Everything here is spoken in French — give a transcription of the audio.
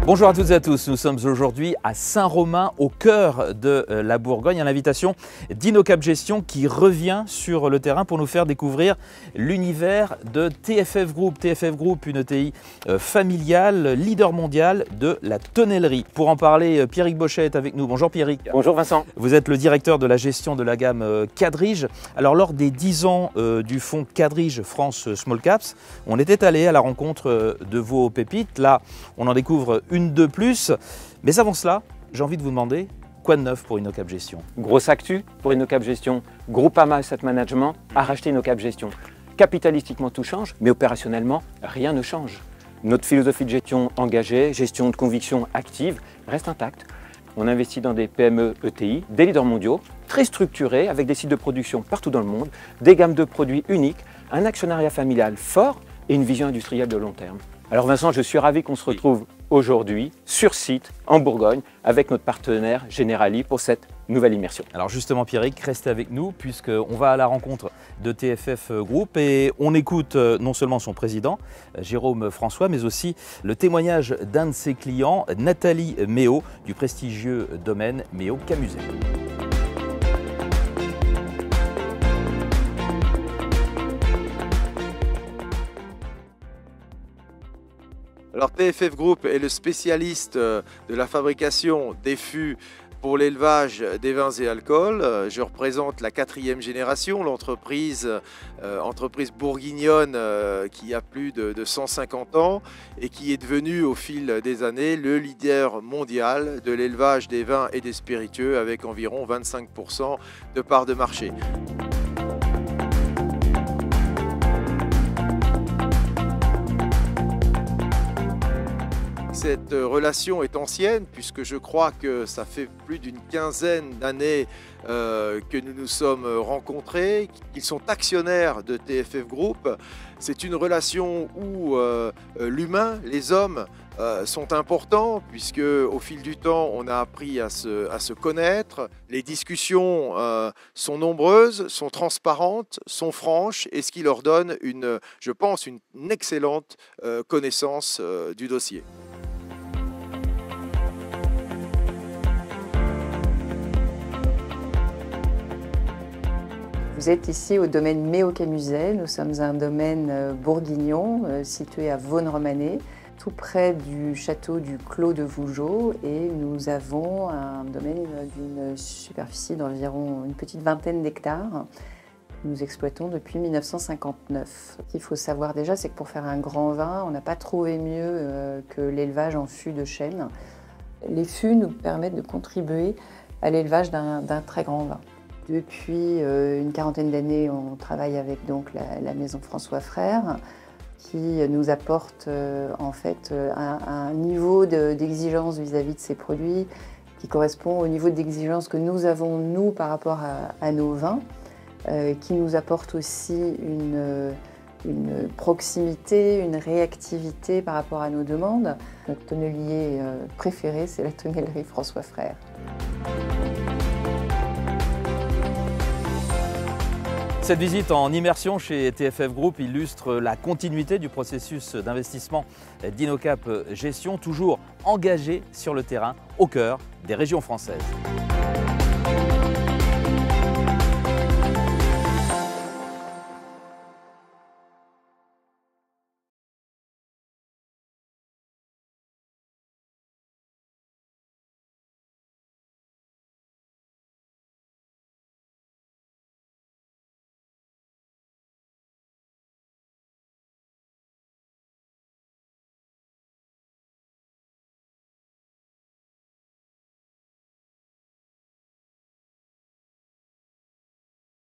Bonjour à toutes et à tous, nous sommes aujourd'hui à Saint-Romain, au cœur de la Bourgogne, à l'invitation d'Inocap Gestion qui revient sur le terrain pour nous faire découvrir l'univers de TFF Group. TFF Group, une ETI familiale, leader mondial de la tonnellerie. Pour en parler, Pierrick Bochet est avec nous. Bonjour Pierrick. Bonjour Vincent. Vous êtes le directeur de la gestion de la gamme Quadrige. Alors lors des 10 ans du fonds Quadrige France Small Caps, on était allé à la rencontre de vos pépites. Là, on en découvre une de plus. Mais avant cela, j'ai envie de vous demander, quoi de neuf pour Inocap Gestion? Grosse actu pour Inocap Gestion. Groupama Asset Management a racheté Inocap Gestion. Capitalistiquement, tout change, mais opérationnellement, rien ne change. Notre philosophie de gestion engagée, gestion de conviction active, reste intacte. On investit dans des PME ETI, des leaders mondiaux, très structurés, avec des sites de production partout dans le monde, des gammes de produits uniques, un actionnariat familial fort et une vision industrielle de long terme. Alors Vincent, je suis ravi qu'on se retrouve aujourd'hui sur site en Bourgogne avec notre partenaire Generali pour cette nouvelle immersion. Alors justement Pierrick, restez avec nous puisqu'on va à la rencontre de TFF Group et on écoute non seulement son président Jérôme François mais aussi le témoignage d'un de ses clients, Nathalie Méo du prestigieux domaine Méo Camuset. Alors TFF Group est le spécialiste de la fabrication des fûts pour l'élevage des vins et alcools. Je représente la 4e génération, l'entreprise bourguignonne qui a plus de 150 ans et qui est devenue au fil des années le leader mondial de l'élevage des vins et des spiritueux avec environ 25% de part de marché. Cette relation est ancienne puisque je crois que ça fait plus d'une quinzaine d'années que nous nous sommes rencontrés, qu'ils sont actionnaires de TFF Group. C'est une relation où l'humain, les hommes sont importants puisque au fil du temps on a appris à se connaître. Les discussions sont nombreuses, sont transparentes, sont franches et ce qui leur donne je pense une excellente connaissance du dossier. Vous êtes ici au domaine Méo Camuset. Nous sommes un domaine bourguignon situé à Vaune-Romanée, tout près du château du Clos de Vougeot. Et nous avons un domaine d'une superficie d'environ une petite vingtaine d'hectares que nous exploitons depuis 1959. Ce qu'il faut savoir déjà, c'est que pour faire un grand vin, on n'a pas trouvé mieux que l'élevage en fûts de chêne. Les fûts nous permettent de contribuer à l'élevage d'un très grand vin. Depuis une quarantaine d'années, on travaille avec donc la maison François Frères qui nous apporte en fait un niveau d'exigence vis-à-vis de ces produits qui correspond au niveau d'exigence que nous avons nous par rapport à nos vins, qui nous apporte aussi une proximité, une réactivité par rapport à nos demandes. Notre tonnelier préféré, c'est la tonnellerie François Frères. Cette visite en immersion chez TFF Group illustre la continuité du processus d'investissement d'Inocap Gestion, toujours engagé sur le terrain au cœur des régions françaises.